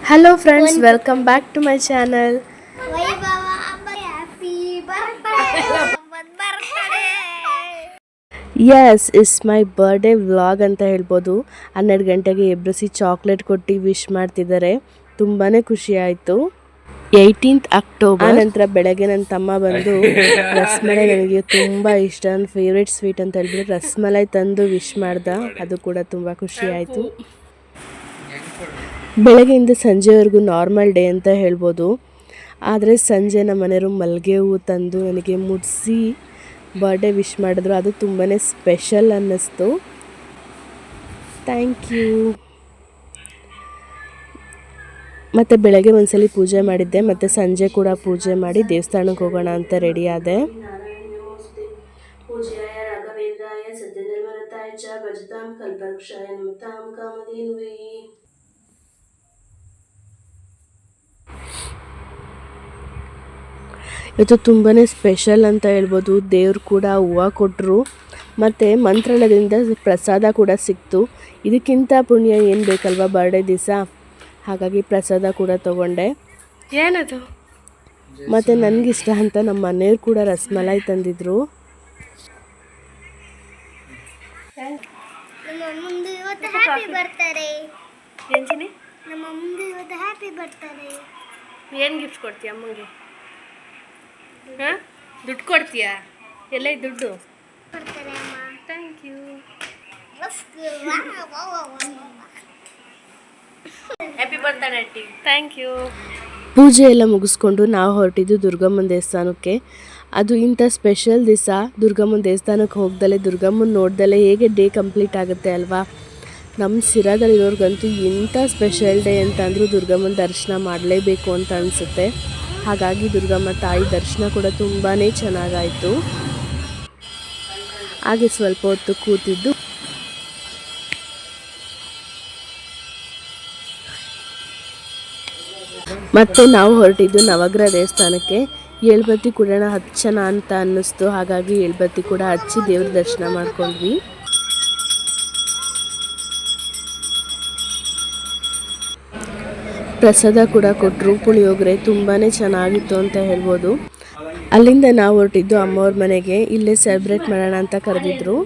Hello friends, welcome back to my channel. Yes, it's my birthday vlog ಅಂತ ಹೇಳ್ಬೋದು. 12 ಗಂಟೆಗೆ ಎಬ್ಬಿಸಿ ಚಾಕ್ಲೇಟ್ ಕೊಟ್ಟು ವಿಶ್ ಮಾಡ್ತಿದ್ದಾರೆ. ತುಂಬಾನೇ ಖುಷಿ ಆಯಿತು. 18th ಅಕ್ಟೋಬರ್ ನಂತರ ಬೆಳಗ್ಗೆ ನನ್ನ ತಮ್ಮ ಬಂದು ರಸಮಲೈ ನನಗೆ ತುಂಬ ಇಷ್ಟ, ನನ್ನ ಫೇವ್ರೆಟ್ ಸ್ವೀಟ್ ಅಂತ ಹೇಳ್ಬಿಟ್ಟು ರಸಮಲೈ ತಂದು ವಿಶ್ ಮಾಡ್ದ. ಅದು ಕೂಡ ತುಂಬ ಖುಷಿ ಆಯಿತು. ಬೆಳಗ್ಗೆಯಿಂದ ಸಂಜೆವರೆಗೂ ನಾರ್ಮಲ್ ಡೇ ಅಂತ ಹೇಳ್ಬೋದು. ಆದರೆ ಸಂಜೆ ನಮ್ಮ ಮನೆಯವರು ಮಲ್ಲಿಗೆ ಹೂವು ತಂದು ನನಗೆ ಮುಡಿಸಿ ಬರ್ಡೇ ವಿಶ್ ಮಾಡಿದ್ರು. ಅದು ತುಂಬಾ ಸ್ಪೆಷಲ್ ಅನ್ನಿಸ್ತು. Thank you. ಮತ್ತು ಬೆಳಗ್ಗೆ ಒಂದ್ಸಲಿ ಪೂಜೆ ಮಾಡಿದ್ದೆ, ಮತ್ತು ಸಂಜೆ ಕೂಡ ಪೂಜೆ ಮಾಡಿ ದೇವಸ್ಥಾನಕ್ಕೆ ಹೋಗೋಣ ಅಂತ ರೆಡಿ ಆದೆ. ಇವತ್ತು ತುಂಬಾ ಸ್ಪೆಷಲ್ ಅಂತ ಹೇಳ್ಬೋದು. ದೇವ್ರು ಕೂಡ ಹೂವು ಕೊಟ್ಟರು, ಮತ್ತು ಮಂತ್ರಾಲಯದಿಂದ ಪ್ರಸಾದ ಕೂಡ ಸಿಕ್ತು. ಇದಕ್ಕಿಂತ ಪುಣ್ಯ ಏನು ಬೇಕಲ್ವ ಬರ್ಡೇ ದಿವಸ. ಹಾಗಾಗಿ ಪ್ರಸಾದ ಕೂಡ ತೊಗೊಂಡೆ. ಏನದು ಮತ್ತು ನನಗಿಷ್ಟ ಅಂತ ನಮ್ಮ ಮನೆಯವ್ರು ಕೂಡ ರಸಮಲೈ ತಂದಿದ್ರು. ಏನು ಗಿಫ್ಟ್ ಕೊಡ್ತೀಯ ಅಮ್ಮಂಗೆ? ಹಾಂ, ದುಡ್ಡು ಕೊಡ್ತೀಯಾ? ಎಲ್ಲ ದುಡ್ಡು? Thank you. Happy birthday aunty. Thank you. ಪೂಜೆ ಎಲ್ಲ ಮುಗಿಸ್ಕೊಂಡು ನಾವು ಹೊರಟಿದ್ದು ದುರ್ಗಮ್ಮನ ದೇವಸ್ಥಾನಕ್ಕೆ. ಅದು ಇಂಥ ಸ್ಪೆಷಲ್ ದಿವಸ ದುರ್ಗಮ್ಮನ ದೇವಸ್ಥಾನಕ್ಕೆ ಹೋಗ್ದಲೇ, ದುರ್ಗಮ್ಮನ ನೋಡ್ದಲೇ ಹೇಗೆ ಡೇ ಕಂಪ್ಲೀಟ್ ಆಗುತ್ತೆ ಅಲ್ವಾ. ನಮ್ಮ ಸಿರಾದಲ್ಲಿರೋರ್ಗಂತೂ ಇಂಥ ಸ್ಪೆಷಲ್ ಡೇ ಅಂತಂದರೂ ದುರ್ಗಮ್ಮನ ದರ್ಶನ ಮಾಡಲೇಬೇಕು ಅಂತ ಅನಿಸುತ್ತೆ. ಹಾಗಾಗಿ ದುರ್ಗಮ್ಮ ತಾಯಿ ದರ್ಶನ ಕೂಡ ತುಂಬಾ ಚೆನ್ನಾಗಾಯಿತು. ಹಾಗೆ ಸ್ವಲ್ಪ ಹೊತ್ತು ಕೂತಿದ್ದು ಮತ್ತು ನಾವು ಹೊರಟಿದ್ದು ನವಗ್ರಹ ದೇವಸ್ಥಾನಕ್ಕೆ. ಏಳ್ಬತ್ತಿ ಕೂಡ ಹಚ್ಚೋಣ ಅಂತ ಅನ್ನಿಸ್ತು. ಹಾಗಾಗಿ ಏಳ್ಬತ್ತಿ ಕೂಡ ಹಚ್ಚಿ ದೇವ್ರ ದರ್ಶನ ಮಾಡ್ಕೊಂಡ್ವಿ. ಪ್ರಸಾದ ಕೂಡ ಕೊಟ್ಟರು, ಪುಳಿಯೋಗರೆ ತುಂಬಾ ಚೆನ್ನಾಗಿತ್ತು ಅಂತ ಹೇಳ್ಬೋದು. ಅಲ್ಲಿಂದ ನಾವು ಹೊರಟಿದ್ದು ಅಮ್ಮವ್ರ ಮನೆಗೆ. ಇಲ್ಲೇ ಸೆಲೆಬ್ರೇಟ್ ಮಾಡೋಣ ಅಂತ ಕರೆದಿದ್ರು.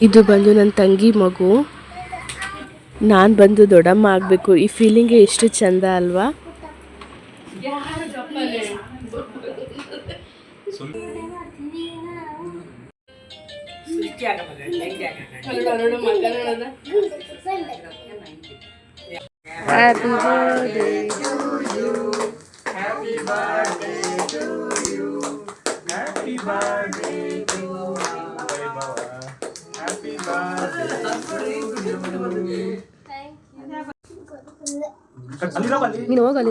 ಇದು ಬಂದು ನನ್ನ ತಂಗಿ ಮಗು, ನಾನು ಬಂದು ದೊಡ್ಡಮ್ಮ ಆಗಬೇಕು. ಈ ಫೀಲಿಂಗೇ ಎಷ್ಟು ಚಂದ ಅಲ್ವಾ. Happy birthday to you. Happy birthday to you. Happy birthday to you. Happy birthday to you. Thank you. ನೀನು ಹೋಗಲಿ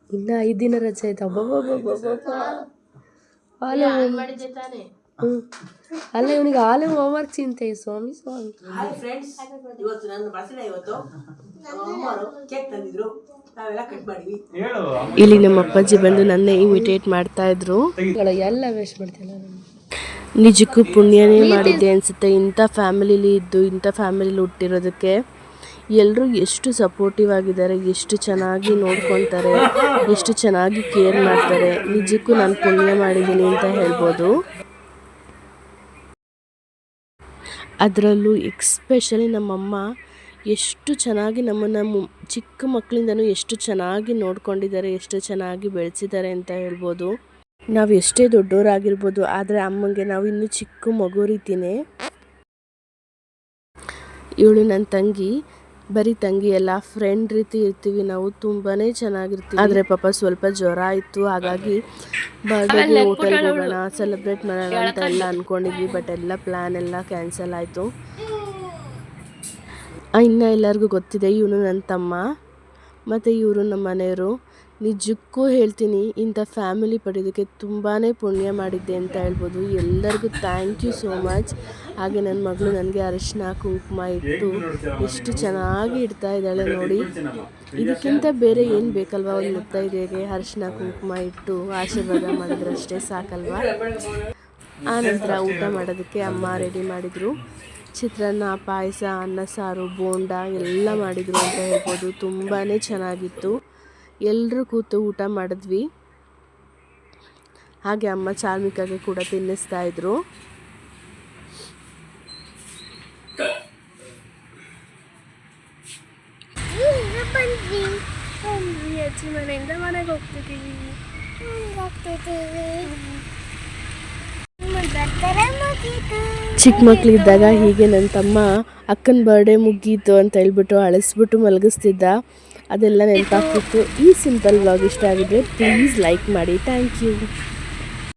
ಇನ್ನು 5 ದಿನ ರಜೆ ಆಯ್ತು. ಅಲ್ಲ ಇವನಿಗೆ ಹಾಲೆ ಹೋಮ್ವರ್ಕ್ ಚಿಂತೆ. ಸ್ವಾಮಿ ಸ್ವಾಮಿ. ಇಲ್ಲಿ ನಮ್ಮ ಅಪ್ಪಾಜಿ ಬಂದು ನನ್ನೇ ಇಮಿಟೇಟ್ ಮಾಡ್ತಾ ಇದ್ರು. ಎಲ್ಲ ವೇಸ್ಟ್ ಮಾಡ್ತಿಲ್ಲ. ನಿಜಕ್ಕೂ ಪುಣ್ಯನೇ ಮಾಡಿದ್ದೆ ಅನಿಸುತ್ತೆ ಇಂಥ ಫ್ಯಾಮಿಲಿಲಿ ಇದ್ದು, ಇಂಥ ಫ್ಯಾಮಿಲಿಲಿ ಹುಟ್ಟಿರೋದಕ್ಕೆ. ಎಲ್ಲರೂ ಎಷ್ಟು ಸಪೋರ್ಟಿವ್ ಆಗಿದ್ದಾರೆ, ಎಷ್ಟು ಚೆನ್ನಾಗಿ ನೋಡ್ಕೊತಾರೆ, ಎಷ್ಟು ಚೆನ್ನಾಗಿ ಕೇರ್ ಮಾಡ್ತಾರೆ. ನಿಜಕ್ಕೂ ನಾನು ಪುಣ್ಯ ಮಾಡಿದ್ದೀನಿ ಅಂತ ಹೇಳ್ಬೋದು. ಅದರಲ್ಲೂ ಎಕ್ಸ್ಪೆಷಲಿ ನಮ್ಮಮ್ಮ ಎಷ್ಟು ಚೆನ್ನಾಗಿ ನಮ್ಮನ್ನು ಚಿಕ್ಕ ಮಕ್ಕಳಿಂದನೂ ಎಷ್ಟು ಚೆನ್ನಾಗಿ ನೋಡ್ಕೊಂಡಿದ್ದಾರೆ, ಎಷ್ಟು ಚೆನ್ನಾಗಿ ಬೆಳೆಸಿದ್ದಾರೆ ಅಂತ ಹೇಳ್ಬೋದು. ನಾವು ಎಷ್ಟೇ ದೊಡ್ಡವರಾಗಿರ್ಬೋದು, ಆದರೆ ಅಮ್ಮಂಗೆ ನಾವು ಇನ್ನೂ ಚಿಕ್ಕ ಮಗು ರೀತಿಯೇ. ಇವಳು ನನ್ನ ತಂಗಿ, ಬರೀ ತಂಗಿ ಎಲ್ಲ ಫ್ರೆಂಡ್ ರೀತಿ ಇರ್ತೀವಿ ನಾವು, ತುಂಬಾ ಚೆನ್ನಾಗಿರ್ತೀವಿ. ಆದರೆ ಪಾಪ ಸ್ವಲ್ಪ ಜ್ವರ ಇತ್ತು, ಹಾಗಾಗಿ ಬರ್ಡೇಗೆ ಹೋಟೆಲ್ಗೆ ಹೋಗೋಣ, ಸೆಲೆಬ್ರೇಟ್ ಮಾಡೋಣ ಅಂತ ಎಲ್ಲ ಅಂದ್ಕೊಂಡಿದ್ವಿ. ಬಟ್ ಎಲ್ಲ ಪ್ಲ್ಯಾನ್ ಎಲ್ಲ ಕ್ಯಾನ್ಸಲ್ ಆಯಿತು. ಇನ್ನು ಎಲ್ಲರಿಗೂ ಗೊತ್ತಿದೆ, ಇವನು ನನ್ನ ತಮ್ಮ ಮತ್ತು ಇವರು ನಮ್ಮ ಮನೆಯವರು. ನಿಜಕ್ಕೂ ಹೇಳ್ತೀನಿ, ಇಂಥ ಫ್ಯಾಮಿಲಿ ಪಡೆಯೋದಕ್ಕೆ ತುಂಬಾ ಪುಣ್ಯ ಮಾಡಿದ್ದೆ ಅಂತ ಹೇಳ್ಬೋದು. ಎಲ್ಲರಿಗೂ ಥ್ಯಾಂಕ್ ಯು ಸೋ ಮಚ್. ಹಾಗೆ ನನ್ನ ಮಗಳು ನನಗೆ ಅರಿಶಿನ ಕುಂಕುಮ ಇಟ್ಟು ಎಷ್ಟು ಚೆನ್ನಾಗಿ ಇಡ್ತಾ ಇದ್ದಾಳೆ ನೋಡಿ. ಇದಕ್ಕಿಂತ ಬೇರೆ ಏನು ಬೇಕಲ್ವ ಒಂದು ಮುತ್ತೈದೆಗೆ ಅರಿಶಿನ ಕುಂಕುಮ ಇಟ್ಟು ಆಶೀರ್ವಾದ ಮಾಡಿದ್ರೆ ಅಷ್ಟೇ ಸಾಕಲ್ವಾ. ಆ ನಂತರ ಊಟ ಮಾಡೋದಕ್ಕೆ ಅಮ್ಮ ರೆಡಿ ಮಾಡಿದರು. ಚಿತ್ರಾನ್ನ, ಪಾಯಸ, ಅನ್ನ ಸಾರು, ಬೋಂಡ ಎಲ್ಲ ಮಾಡಿದರು ಅಂತ ಹೇಳ್ಬೋದು. ತುಂಬಾ ಚೆನ್ನಾಗಿತ್ತು. ಎಲ್ಲರೂ ಕೂತು ಊಟ ಮಾಡಿದ್ವಿ. ಹಾಗೆ ಅಮ್ಮ ಚಾರ್ಮಿಕಾಗೆ ಕೂಡ ತಿನ್ನಿಸ್ತಾ ಇದ್ರು. ಅಜ್ಜಿ ಮನೆಯಿಂದ ಮನೆಗೆ ಹೋಗ್ತಿದ್ದೀವಿ. ಚಿಕ್ಕ ಮಕ್ಕಳಿದ್ದಾಗ ಹೀಗೆ ನನ್ನ ತಮ್ಮ ಅಕ್ಕನ ಬರ್ಡೇ ಮುಗೀತು ಅಂತ ಹೇಳ್ಬಿಟ್ಟು ಅಳಿಸ್ಬಿಟ್ಟು ಮಲಗಿಸ್ತಿದ್ದ. ಅದೆಲ್ಲ ನೆನಪಾಗ್ತಿತ್ತು. ಈ ಸಿಂಪಲ್ ವ್ಲಾಗ್ ಇಷ್ಟ ಆಗಿದ್ರೆ ಪ್ಲೀಸ್ ಲೈಕ್ ಮಾಡಿ. Thank you.